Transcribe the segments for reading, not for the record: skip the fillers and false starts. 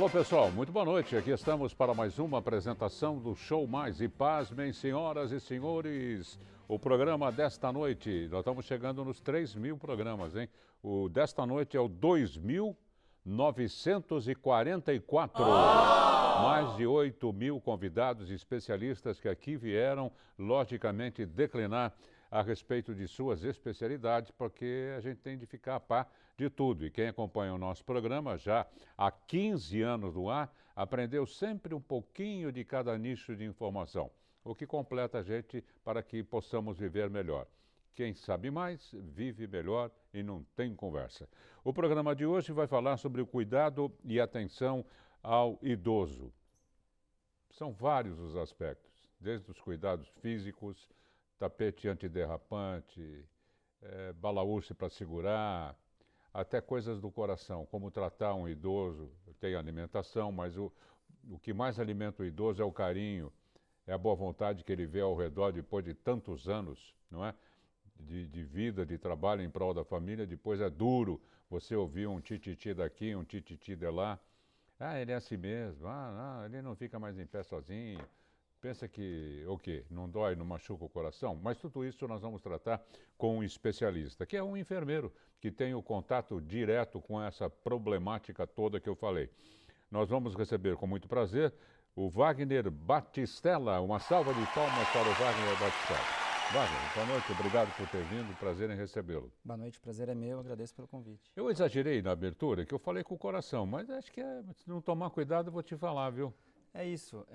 Alô pessoal, muito boa noite. Aqui estamos para mais uma apresentação do Show Mais. E pasmem, senhoras e senhores, o programa desta noite, nós estamos chegando nos 3.000 programas, hein? O desta noite é o 2.944. Mais de 8.000 convidados e especialistas que aqui vieram, logicamente, declinar a respeito de suas especialidades, porque a gente tem de ficar a par de tudo. E quem acompanha o nosso programa já há 15 anos no ar, aprendeu sempre um pouquinho de cada nicho de informação, o que completa a gente para que possamos viver melhor. Quem sabe mais, vive melhor e não tem conversa. O programa de hoje vai falar sobre o cuidado e atenção ao idoso. São vários os aspectos, desde os cuidados físicos, tapete antiderrapante, balaúste para segurar, até coisas do coração, como tratar um idoso. Tem alimentação, mas o que mais alimenta o idoso é o carinho, é a boa vontade que ele vê ao redor depois de tantos anos, não é? De vida, de trabalho em prol da família. Depois é duro você ouvir um tititi daqui, um tititi de lá. Ah, ele é assim mesmo, não, ele não fica mais em pé sozinho. Pensa que, o quê? Não dói, não machuca o coração? Mas tudo isso nós vamos tratar com um especialista, que é um enfermeiro, que tem o contato direto com essa problemática toda que eu falei. Nós vamos receber com muito prazer o Wagner Batistella. Uma salva de palmas para o Wagner Batistella. Wagner, boa noite, obrigado por ter vindo, prazer em recebê-lo. Boa noite, prazer é meu, agradeço pelo convite. Eu exagerei na abertura, que eu falei com o coração, mas acho que se não tomar cuidado eu vou te falar, viu? É isso,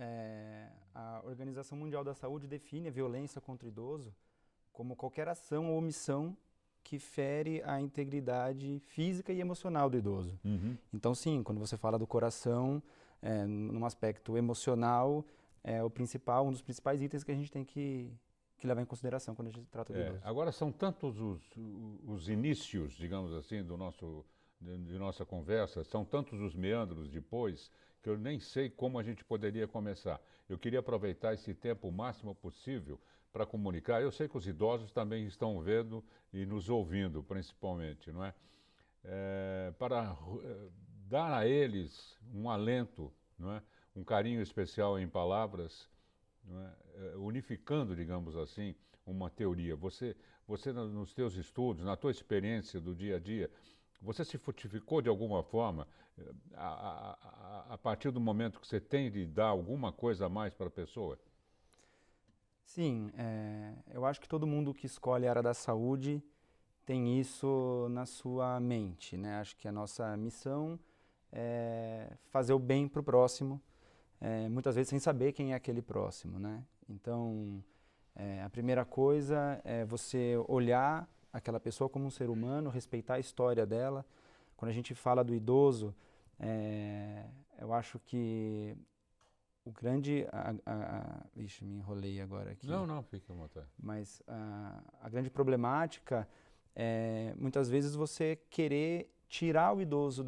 a Organização Mundial da Saúde define a violência contra o idoso como qualquer ação ou omissão que fere a integridade física e emocional do idoso. Uhum. Então sim, quando você fala do coração, num aspecto emocional, é um dos principais itens que a gente tem que levar em consideração quando a gente trata do idoso. Agora são tantos os inícios, digamos assim, de nossa conversa, são tantos os meandros depois, que eu nem sei como a gente poderia começar. Eu queria aproveitar esse tempo o máximo possível para comunicar. Eu sei que os idosos também estão vendo e nos ouvindo, principalmente, não é? Para dar a eles um alento, não é? Um carinho especial em palavras, não é? Unificando, digamos assim, uma teoria. Você nos teus estudos, na tua experiência do dia a dia, você se fortificou de alguma forma a partir do momento que você tem de dar alguma coisa a mais para a pessoa? Sim, eu acho que todo mundo que escolhe a área da saúde tem isso na sua mente, né? Acho que a nossa missão é fazer o bem para o próximo, muitas vezes sem saber quem é aquele próximo, né? Então, a primeira coisa é você olhar aquela pessoa como um ser humano, respeitar a história dela. Quando a gente fala do idoso, eu acho que o grande... Ixi, me enrolei agora aqui. Não, fique à vontade. Mas a grande problemática é, muitas vezes, você querer tirar o idoso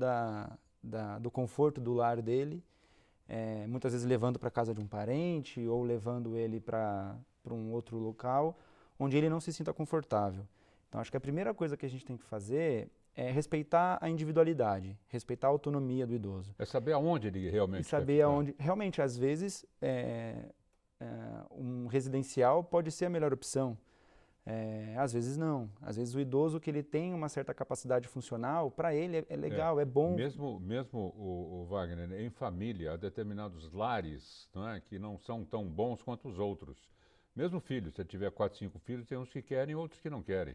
do conforto do lar dele, muitas vezes levando para a casa de um parente ou levando ele para um outro local onde ele não se sinta confortável. Então, acho que a primeira coisa que a gente tem que fazer é respeitar a individualidade, respeitar a autonomia do idoso. É saber aonde ele realmente E saber aonde... Realmente, às vezes, um residencial pode ser a melhor opção. Às vezes não. Às vezes o idoso que ele tem uma certa capacidade funcional, para ele é legal, é bom. Mesmo o Wagner, em família, há determinados lares, não é, que não são tão bons quanto os outros. Mesmo filhos, se você tiver 4, 5 filhos, tem uns que querem e outros que não querem.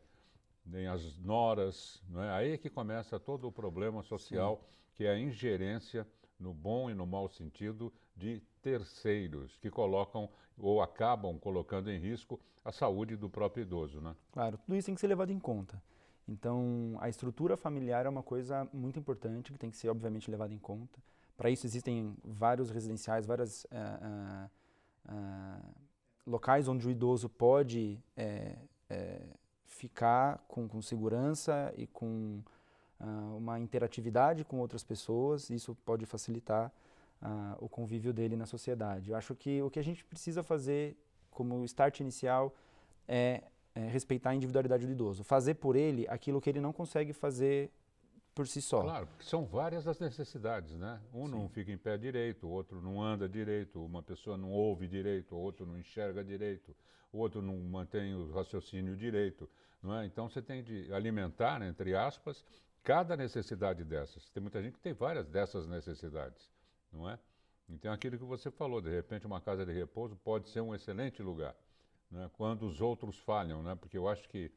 Nem as noras, não é? Aí é que começa todo o problema social, sim, que é a ingerência, no bom e no mau sentido, de terceiros que colocam ou acabam colocando em risco a saúde do próprio idoso, né? Claro, tudo isso tem que ser levado em conta. Então, a estrutura familiar é uma coisa muito importante, que tem que ser, obviamente, levada em conta. Para isso existem vários residenciais, vários locais onde o idoso pode ficar com segurança e com uma interatividade com outras pessoas. Isso pode facilitar o convívio dele na sociedade. Eu acho que o que a gente precisa fazer como start inicial é respeitar a individualidade do idoso, fazer por ele aquilo que ele não consegue fazer por si só. Claro, porque são várias as necessidades, né? Um Sim. não fica em pé direito, o outro não anda direito, uma pessoa não ouve direito, o outro não enxerga direito, o outro não mantém o raciocínio direito, não é? Então você tem de alimentar, entre aspas, cada necessidade dessas. Tem muita gente que tem várias dessas necessidades, não é? Então aquilo que você falou, de repente uma casa de repouso pode ser um excelente lugar, né? Quando os outros falham, né? Porque eu acho que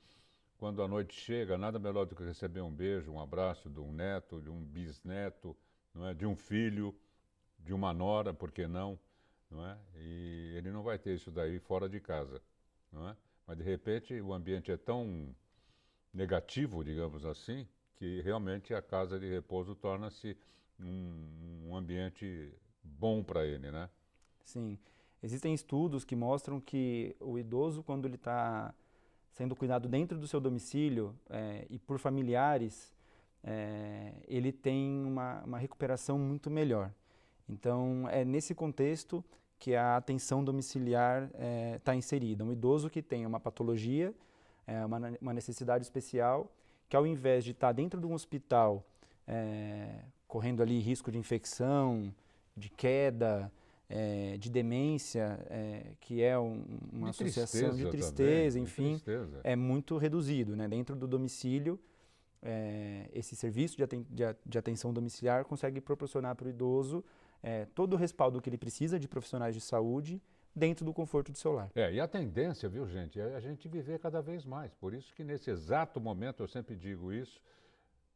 quando a noite chega, nada melhor do que receber um beijo, um abraço de um neto, de um bisneto, não é? De um filho, de uma nora, por que não? Não é? E ele não vai ter isso daí fora de casa, não é? Mas de repente o ambiente é tão negativo, digamos assim, que realmente a casa de repouso torna-se um ambiente bom para ele, né? Sim. Existem estudos que mostram que o idoso, quando ele está sendo cuidado dentro do seu domicílio e por familiares, ele tem uma recuperação muito melhor. Então, é nesse contexto que a atenção domiciliar está inserida. Um idoso que tem uma patologia, uma necessidade especial, que ao invés de estar dentro de um hospital, correndo ali risco de infecção, de queda, de demência, que é uma associação de tristeza, também, enfim, tristeza. é muito reduzido, né? Dentro do domicílio, esse serviço de atenção domiciliar consegue proporcionar para o idoso todo o respaldo que ele precisa de profissionais de saúde dentro do conforto do seu lar. E a tendência, viu, gente, é a gente viver cada vez mais. Por isso que nesse exato momento, eu sempre digo isso,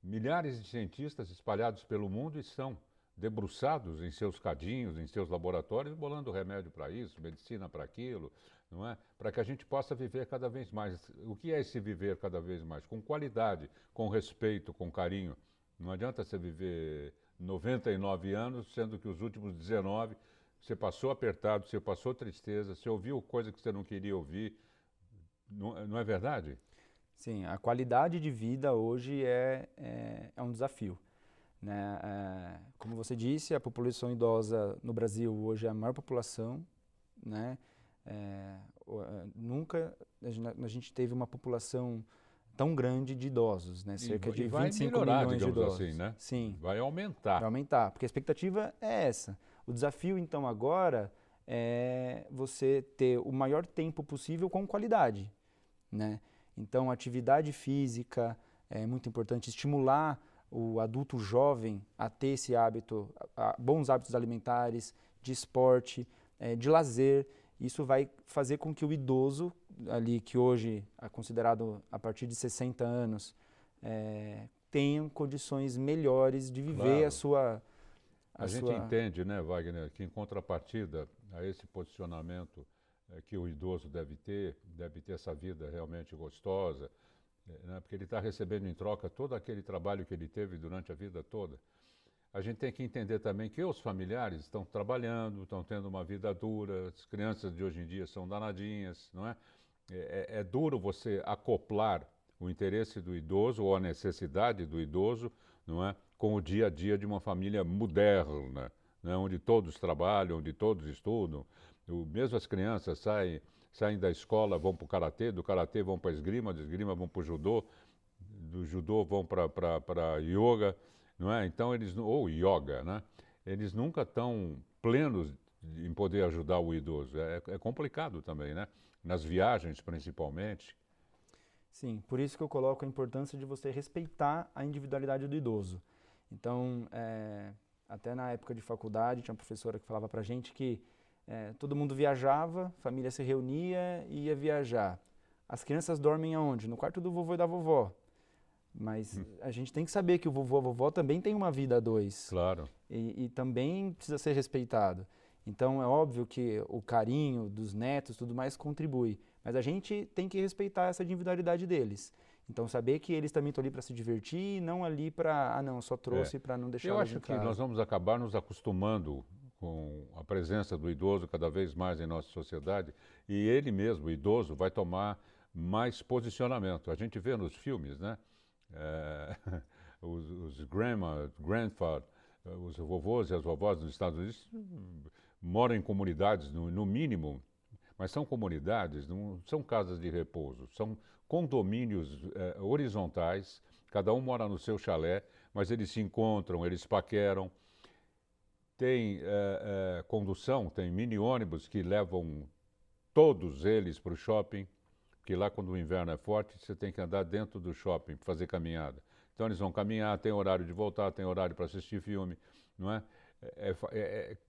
milhares de cientistas espalhados pelo mundo estão debruçados em seus cadinhos, em seus laboratórios, bolando remédio para isso, medicina para aquilo, não é? Para que a gente possa viver cada vez mais. O que é esse viver cada vez mais? Com qualidade, com respeito, com carinho. Não adianta você viver 99 anos, sendo que os últimos 19 você passou apertado, você passou tristeza, você ouviu coisa que você não queria ouvir. Não é verdade? Sim, a qualidade de vida hoje é um desafio, né? Como você disse, a população idosa no Brasil hoje é a maior população, né? Nunca a gente teve uma população tão grande de idosos, né? Cerca de 25 milhões de idosos. Assim, né? Sim. Vai aumentar. Vai aumentar, porque a expectativa é essa. O desafio, então, agora é você ter o maior tempo possível com qualidade, né? Então, atividade física é muito importante, estimular o adulto jovem a ter esse hábito, bons hábitos alimentares, de esporte, de lazer. Isso vai fazer com que o idoso, ali que hoje é considerado a partir de 60 anos, tenha condições melhores de viver Claro. a sua... A gente entende, né, Wagner, que em contrapartida a esse posicionamento que o idoso deve ter essa vida realmente gostosa, né, porque ele está recebendo em troca todo aquele trabalho que ele teve durante a vida toda. A gente tem que entender também que os familiares estão trabalhando, estão tendo uma vida dura, as crianças de hoje em dia são danadinhas, não é? É duro você acoplar o interesse do idoso ou a necessidade do idoso, não é, com o dia a dia de uma família moderna, né, onde todos trabalham, onde todos estudam. Mesmo as crianças saem da escola, vão para o karatê, do karatê vão para a esgrima, da esgrima vão para o judô, do judô vão para yoga, não é? Então ou yoga, né? Eles nunca estão plenos em poder ajudar o idoso. É complicado também, né? Nas viagens, principalmente. Sim, por isso que eu coloco a importância de você respeitar a individualidade do idoso. Então, até na época de faculdade, tinha uma professora que falava pra gente que todo mundo viajava, família se reunia e ia viajar. As crianças dormem aonde? No quarto do vovô e da vovó. Mas a gente tem que saber que o vovô e a vovó também tem uma vida a dois. Claro. E também precisa ser respeitado. Então, é óbvio que o carinho dos netos, tudo mais, contribui. Mas a gente tem que respeitar essa individualidade deles. Então, saber que eles também estão ali para se divertir e não ali para, não, só trouxe para não deixar eles em casa. Eu acho que nós vamos acabar nos acostumando com a presença do idoso cada vez mais em nossa sociedade e ele mesmo, o idoso, vai tomar mais posicionamento. A gente vê nos filmes, né? Os grandfather, os vovôs e as vovós dos Estados Unidos moram em comunidades, no mínimo, mas são comunidades, não são casas de repouso, são condomínios horizontais, cada um mora no seu chalé, mas eles se encontram, eles paqueram. Tem condução, tem mini-ônibus que levam todos eles para o shopping, que lá quando o inverno é forte, você tem que andar dentro do shopping para fazer caminhada. Então eles vão caminhar, tem horário de voltar, tem horário para assistir filme, não é?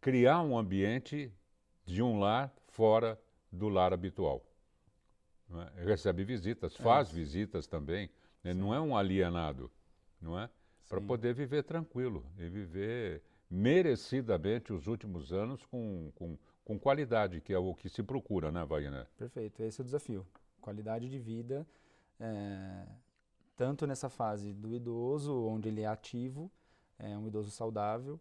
Criar um ambiente de um lar fora do lar habitual. Não é? Recebe visitas, faz visitas também, né? Não é um alienado, não é? Para poder viver tranquilo e viver merecidamente os últimos anos com qualidade, que é o que se procura, né, Wagner? Perfeito, esse é o desafio. Qualidade de vida, tanto nessa fase do idoso, onde ele é ativo, um idoso saudável,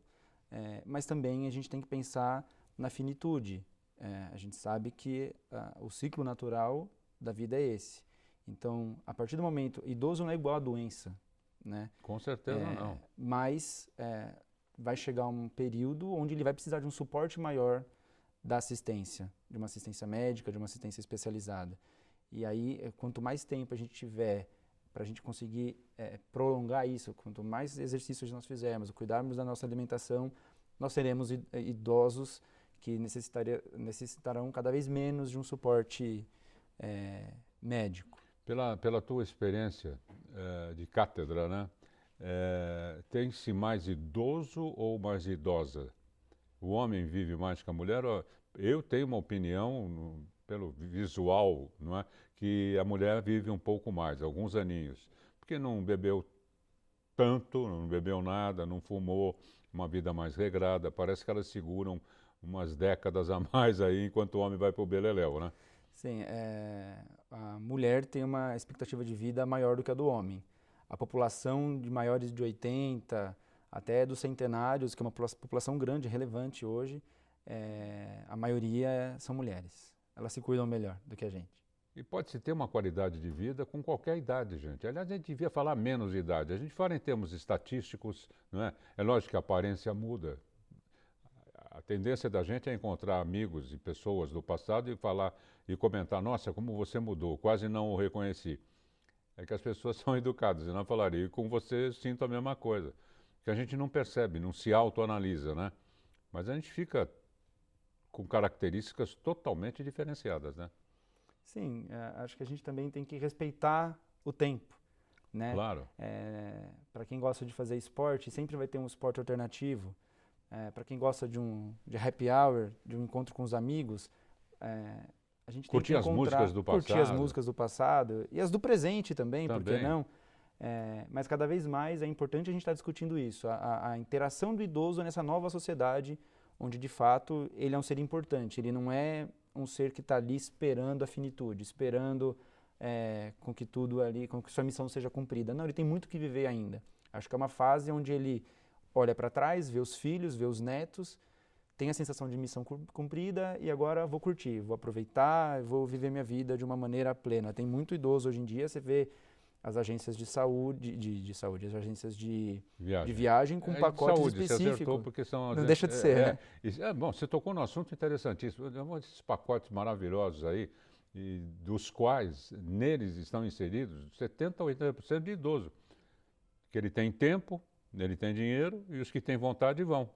mas também a gente tem que pensar na finitude. A gente sabe que o ciclo natural da vida é esse. Então, a partir do momento, idoso não é igual a doença, né? Com certeza não. Mas vai chegar um período onde ele vai precisar de um suporte maior da assistência, de uma assistência médica, de uma assistência especializada. E aí, quanto mais tempo a gente tiver para a gente conseguir prolongar isso, quanto mais exercícios nós fizermos, cuidarmos da nossa alimentação, nós seremos idosos que necessitarão cada vez menos de um suporte médico. Pela tua experiência de cátedra, né? Tem-se mais idoso ou mais idosa? O homem vive mais que a mulher? Eu tenho uma opinião, pelo visual, não é? Que a mulher vive um pouco mais, alguns aninhos, porque não bebeu tanto, não bebeu nada, não fumou, uma vida mais regrada. Parece que elas seguram umas décadas a mais aí, enquanto o homem vai para o beleléu, né? Sim, a mulher tem uma expectativa de vida maior do que a do homem. A população de maiores de 80 até dos centenários, que é uma população grande, relevante hoje, a maioria são mulheres. Elas se cuidam melhor do que a gente. E pode-se ter uma qualidade de vida com qualquer idade, gente. Aliás, a gente devia falar menos de idade. A gente fala em termos estatísticos, não é? É lógico que a aparência muda. A tendência da gente é encontrar amigos e pessoas do passado e falar e comentar, nossa, como você mudou, quase não o reconheci. É que as pessoas são educadas, e não falaria, e com você sinto a mesma coisa. Que a gente não percebe, não se autoanalisa, né? Mas a gente fica com características totalmente diferenciadas, né? Sim, acho que a gente também tem que respeitar o tempo, né? Claro. Para quem gosta de fazer esporte, sempre vai ter um esporte alternativo. Para quem gosta de happy hour, de um encontro com os amigos, a gente tem que curtir as músicas do passado. Curtir as músicas do passado e as do presente também, por que não? Mas cada vez mais é importante a gente estar discutindo isso, a interação do idoso nessa nova sociedade, onde de fato ele é um ser importante, ele não é um ser que está ali esperando a finitude, esperando com que tudo ali, com que sua missão seja cumprida. Não, ele tem muito que viver ainda. Acho que é uma fase onde ele olha para trás, vê os filhos, vê os netos, tem a sensação de missão cumprida e agora vou curtir, vou aproveitar, vou viver minha vida de uma maneira plena. Tem muito idoso hoje em dia, você vê as agências de saúde, as agências de viagem com pacotes saúde, específicos. Você acertou porque são não deixa de ser, né? Bom, você tocou num assunto interessantíssimo. Esses pacotes maravilhosos aí, e dos quais neles estão inseridos 70% a 80% de idoso. Que ele tem tempo, ele tem dinheiro e os que têm vontade vão,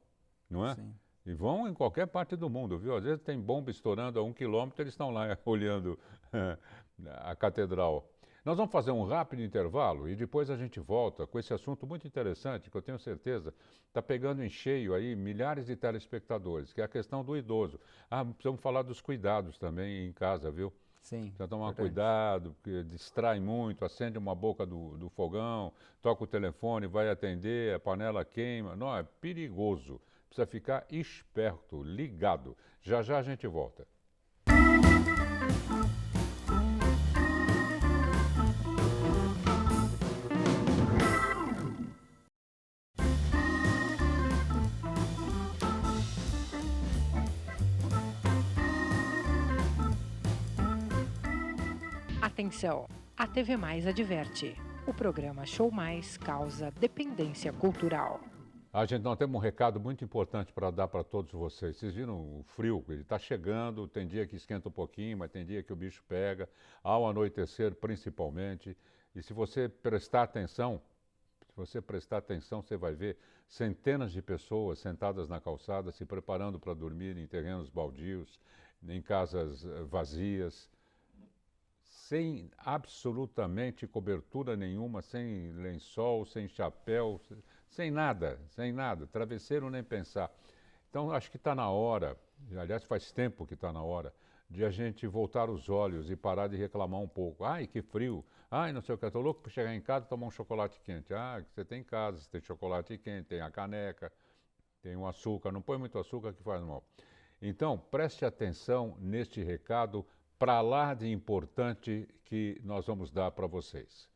não é? Sim. E vão em qualquer parte do mundo, viu? Às vezes tem bomba estourando a 1 quilômetro, eles estão lá olhando a catedral. Nós vamos fazer um rápido intervalo e depois a gente volta com esse assunto muito interessante, que eu tenho certeza está pegando em cheio aí milhares de telespectadores, que é a questão do idoso. Precisamos falar dos cuidados também em casa, viu? Sim. Precisa tomar cuidado, porque distrai muito, acende uma boca do fogão, toca o telefone, vai atender, a panela queima. Não, é perigoso. Precisa ficar esperto, ligado. Já já a gente volta. Atenção, a TV Mais adverte. O programa Show Mais causa dependência cultural. Nós temos um recado muito importante para dar para todos vocês. Vocês viram o frio, ele está chegando, tem dia que esquenta um pouquinho, mas tem dia que o bicho pega, ao anoitecer principalmente. E se você prestar atenção, Se você prestar atenção, você vai ver centenas de pessoas sentadas na calçada, se preparando para dormir em terrenos baldios, em casas vazias, sem absolutamente cobertura nenhuma, sem lençol, sem chapéu, sem nada, travesseiro nem pensar. Então, acho que está na hora, aliás, faz tempo que está na hora, de a gente voltar os olhos e parar de reclamar um pouco. Ai, que frio. Ai, não sei o que, estou louco para chegar em casa e tomar um chocolate quente. Ah, você tem em casa, você tem chocolate quente, tem a caneca, tem o açúcar. Não põe muito açúcar que faz mal. Então, preste atenção neste recado para lá de importante que nós vamos dar para vocês.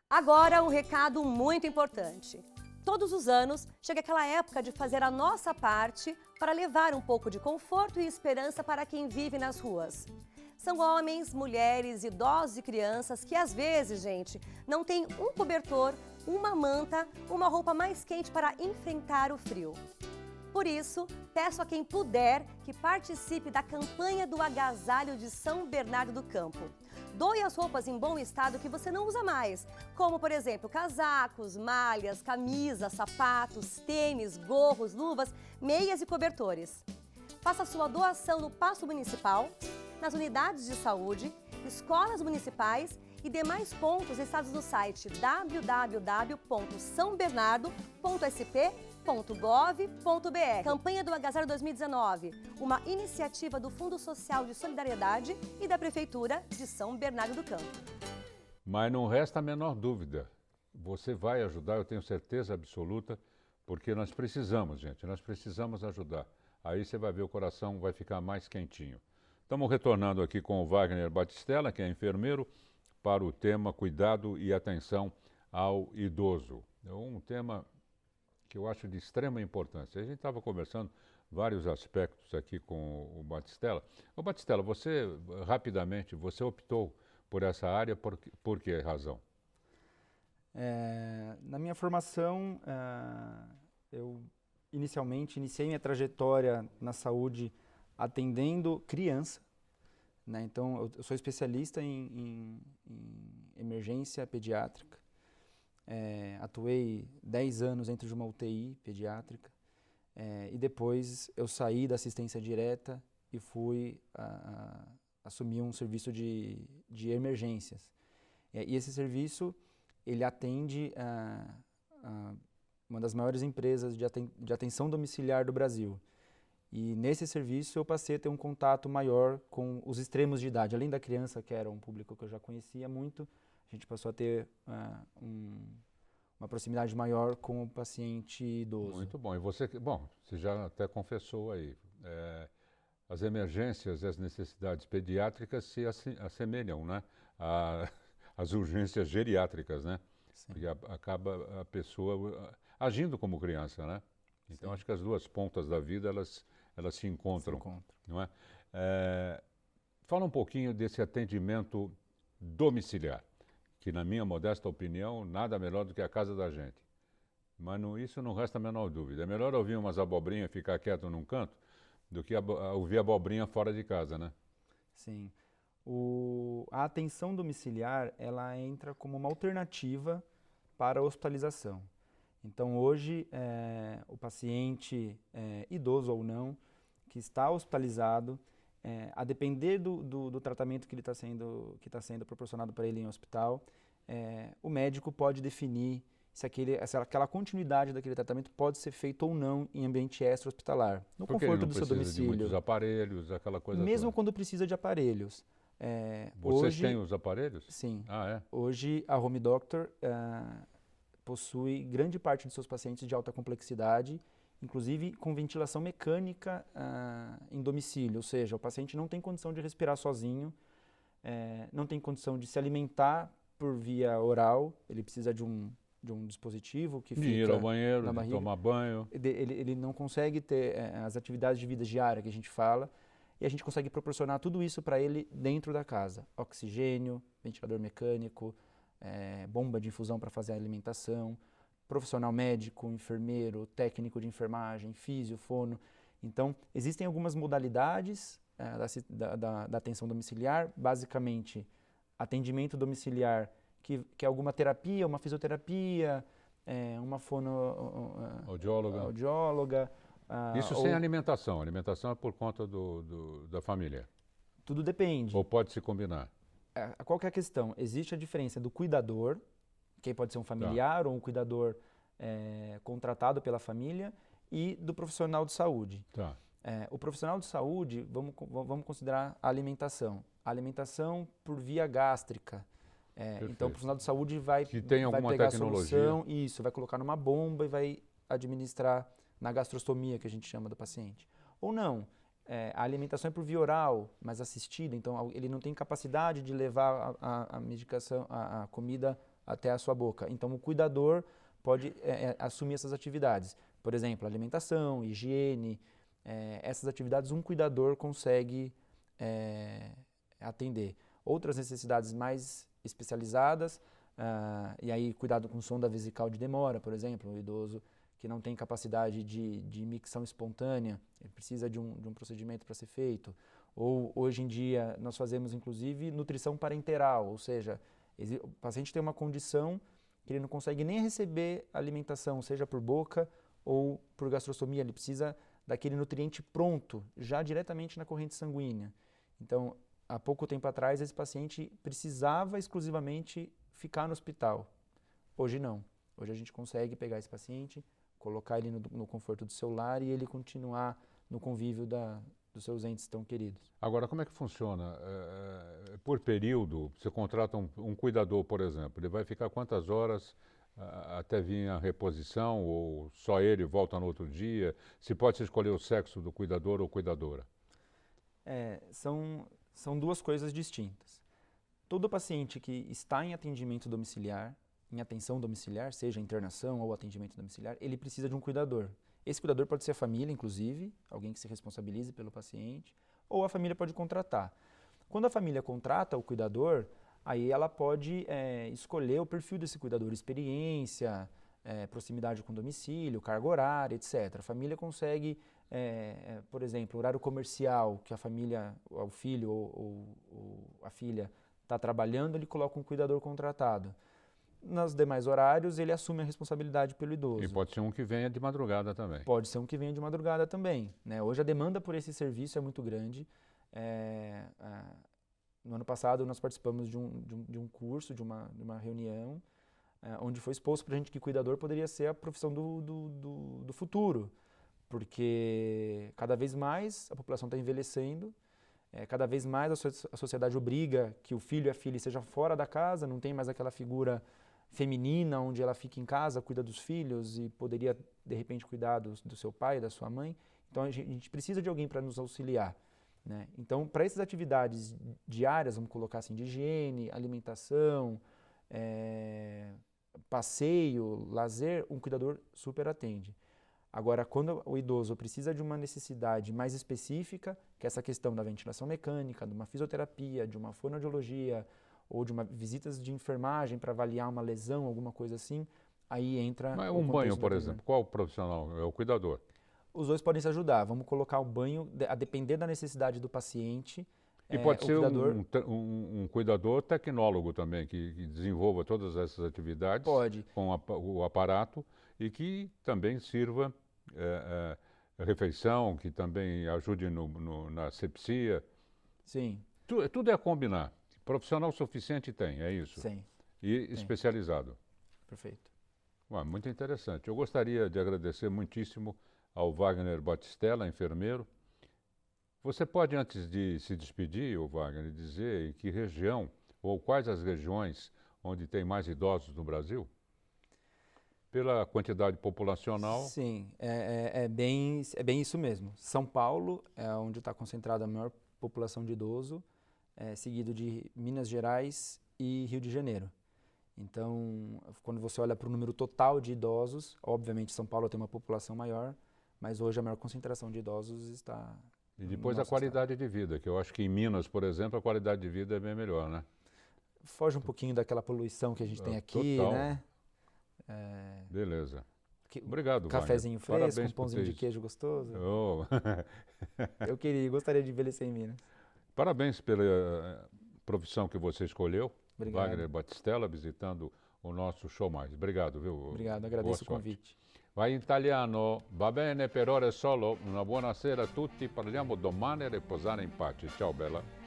Agora, um recado muito importante. Todos os anos, chega aquela época de fazer a nossa parte para levar um pouco de conforto e esperança para quem vive nas ruas. São homens, mulheres, idosos e crianças que às vezes, gente, não têm um cobertor, uma manta, uma roupa mais quente para enfrentar o frio. Por isso, peço a quem puder que participe da campanha do agasalho de São Bernardo do Campo. Doe as roupas em bom estado que você não usa mais, como, por exemplo, casacos, malhas, camisas, sapatos, tênis, gorros, luvas, meias e cobertores. Faça sua doação no Paço Municipal, nas unidades de saúde, escolas municipais e demais pontos listados no site www.sãobernardo.sp.gov.br. Campanha do Agasalho 2019, uma iniciativa do Fundo Social de Solidariedade e da Prefeitura de São Bernardo do Campo. Mas não resta a menor dúvida, você vai ajudar, eu tenho certeza absoluta, porque nós precisamos, gente, nós precisamos ajudar. Aí você vai ver, o coração vai ficar mais quentinho. Estamos retornando aqui com o Wagner Batistella, que é enfermeiro, para o tema cuidado e atenção ao idoso. É um tema que eu acho de extrema importância. A gente estava conversando vários aspectos aqui com o Batistella. Ô Batistella, você, rapidamente, você optou por essa área por que razão? Na minha formação, eu inicialmente iniciei minha trajetória na saúde atendendo criança, né? Então, eu sou especialista em emergência pediátrica. Atuei 10 anos dentro de uma UTI pediátrica e depois eu saí da assistência direta e fui assumir um serviço de emergências. E esse serviço, ele atende uma das maiores empresas de atenção domiciliar do Brasil. E nesse serviço eu passei a ter um contato maior com os extremos de idade. Além da criança, que era um público que eu já conhecia muito, a gente passou a ter uma proximidade maior com o paciente idoso. Muito bom. E você já até confessou aí, as emergências e as necessidades pediátricas se assemelham, né, às urgências geriátricas, né? Sim. Porque acaba a pessoa agindo como criança, né? Então, Sim. acho que as duas pontas da vida, elas se encontram, não é? Fala um pouquinho desse atendimento domiciliar, que na minha modesta opinião, nada melhor do que a casa da gente. Mas isso não resta a menor dúvida. É melhor ouvir umas abobrinhas e ficar quieto num canto do que ouvir abobrinha fora de casa, né? Sim. A atenção domiciliar, ela entra como uma alternativa para a hospitalização. Então, hoje, o paciente, idoso ou não, que está hospitalizado, a depender do tratamento que está sendo proporcionado para ele em hospital, o médico pode definir se aquela continuidade daquele tratamento pode ser feito ou não em ambiente extra-hospitalar, no conforto do seu domicílio. De muitos aparelhos, aquela coisa Mesmo toda. quando precisa de aparelhos. Vocês têm os aparelhos? Sim. Ah, é? Hoje, a Home Doctor possui grande parte de seus pacientes de alta complexidade, inclusive com ventilação mecânica em domicílio, ou seja, o paciente não tem condição de respirar sozinho, não tem condição de se alimentar por via oral, ele precisa de um dispositivo que fica ir ao banheiro, na barriga. Tomar banho. Ele não consegue ter as atividades de vida diária que a gente fala, e a gente consegue proporcionar tudo isso para ele dentro da casa. Oxigênio, ventilador mecânico, bomba de infusão para fazer a alimentação, profissional médico, enfermeiro, técnico de enfermagem, físio, fono. Então, existem algumas modalidades da atenção domiciliar, basicamente atendimento domiciliar que é alguma terapia, uma fisioterapia, uma audióloga. Isso sem alimentação. A alimentação é por conta da família. Tudo depende. Ou pode se combinar? Qual que é a questão? Existe a diferença do cuidador, que pode ser um familiar ou um cuidador contratado pela família, e do profissional de saúde. Tá. O profissional de saúde, vamos considerar a alimentação. A alimentação por via gástrica. Então, o profissional de saúde vai pegar a solução, vai colocar numa bomba e vai administrar na gastrostomia, que a gente chama do paciente. Ou não, a alimentação é por via oral, mas assistida, então ele não tem capacidade de levar a medicação, a comida até a sua boca. Então, o cuidador pode assumir essas atividades. Por exemplo, alimentação, higiene, essas atividades um cuidador consegue atender. Outras necessidades mais especializadas, e aí cuidado com sonda vesical de demora, por exemplo, o idoso que não tem capacidade de micção espontânea, ele precisa de um procedimento para ser feito. Ou hoje em dia nós fazemos inclusive nutrição parenteral, ou seja, o paciente tem uma condição que ele não consegue nem receber alimentação, seja por boca ou por gastrostomia, ele precisa daquele nutriente pronto, já diretamente na corrente sanguínea. Então, há pouco tempo atrás, esse paciente precisava exclusivamente ficar no hospital. Hoje não. Hoje a gente consegue pegar esse paciente, colocar ele no conforto do seu lar e ele continuar no convívio dos seus entes tão queridos. Agora, como é que funciona? Por período, você contrata um cuidador, por exemplo, ele vai ficar quantas horas até vir a reposição, ou só ele volta no outro dia? Se pode escolher o sexo do cuidador ou cuidadora? São duas coisas distintas. Todo paciente que está em atendimento domiciliar, em atenção domiciliar, seja internação ou atendimento domiciliar, ele precisa de um cuidador. Esse cuidador pode ser a família, inclusive, alguém que se responsabilize pelo paciente, ou a família pode contratar. Quando a família contrata o cuidador, aí ela pode escolher o perfil desse cuidador, experiência, proximidade com o domicílio, carga horária, etc. A família consegue, por exemplo, horário comercial, que a família, o filho ou a filha está trabalhando, ele coloca um cuidador contratado. Nos demais horários, ele assume a responsabilidade pelo idoso. E pode ser um que venha de madrugada também. Pode ser um que venha de madrugada também, né? Hoje a demanda por esse serviço é muito grande. No ano passado, nós participamos de um curso, de uma reunião, onde foi exposto para a gente que cuidador poderia ser a profissão do futuro, porque cada vez mais a população está envelhecendo, cada vez mais a sociedade obriga que o filho e a filha estejam fora da casa, não tem mais aquela figura feminina onde ela fica em casa, cuida dos filhos e poderia, de repente, cuidar do seu pai, da sua mãe. Então, a gente precisa de alguém para nos auxiliar, né? Então, para essas atividades diárias, vamos colocar assim, de higiene, alimentação, passeio, lazer, um cuidador super atende. Agora, quando o idoso precisa de uma necessidade mais específica, que é essa questão da ventilação mecânica, de uma fisioterapia, de uma fonoaudiologia, ou de visitas de enfermagem para avaliar uma lesão, alguma coisa assim, aí entra... Mas um banho, por exemplo, qual o profissional? É o cuidador? Os dois podem se ajudar. Vamos colocar o banho, a depender da necessidade do paciente. E pode ser um cuidador tecnólogo também, que desenvolva todas essas atividades com o aparato e que também sirva refeição, que também ajude na asepsia. Sim. Tudo é a combinar. Profissional suficiente tem, é isso? Sim. E especializado. Perfeito. Muito interessante. Eu gostaria de agradecer muitíssimo ao Wagner Batistella, enfermeiro. Você pode, antes de se despedir, Wagner, dizer em que região ou quais as regiões onde tem mais idosos no Brasil? Pela quantidade populacional? Sim, é bem isso mesmo. São Paulo é onde está concentrada a maior população de idoso, seguido de Minas Gerais e Rio de Janeiro. Então, quando você olha para o número total de idosos, obviamente São Paulo tem uma população maior, mas hoje a maior concentração de idosos está... E depois a qualidade de vida, que eu acho que em Minas, por exemplo, a qualidade de vida é bem melhor, né? Foge um pouquinho daquela poluição que a gente tem aqui, total, né? Beleza. Obrigado, cafezinho Wagner. fresco, um pãozinho de queijo gostoso. Oh. Eu gostaria de envelhecer em Minas. Parabéns pela profissão que você escolheu. Obrigado. Wagner Battistella, visitando o nosso Show Mais. Obrigado, viu? Obrigado, Boa agradeço o sorte. convite. Vai in italiano, va bene per ora è solo, una buona sera a tutti, parliamo domani e riposare in pace. Ciao bella.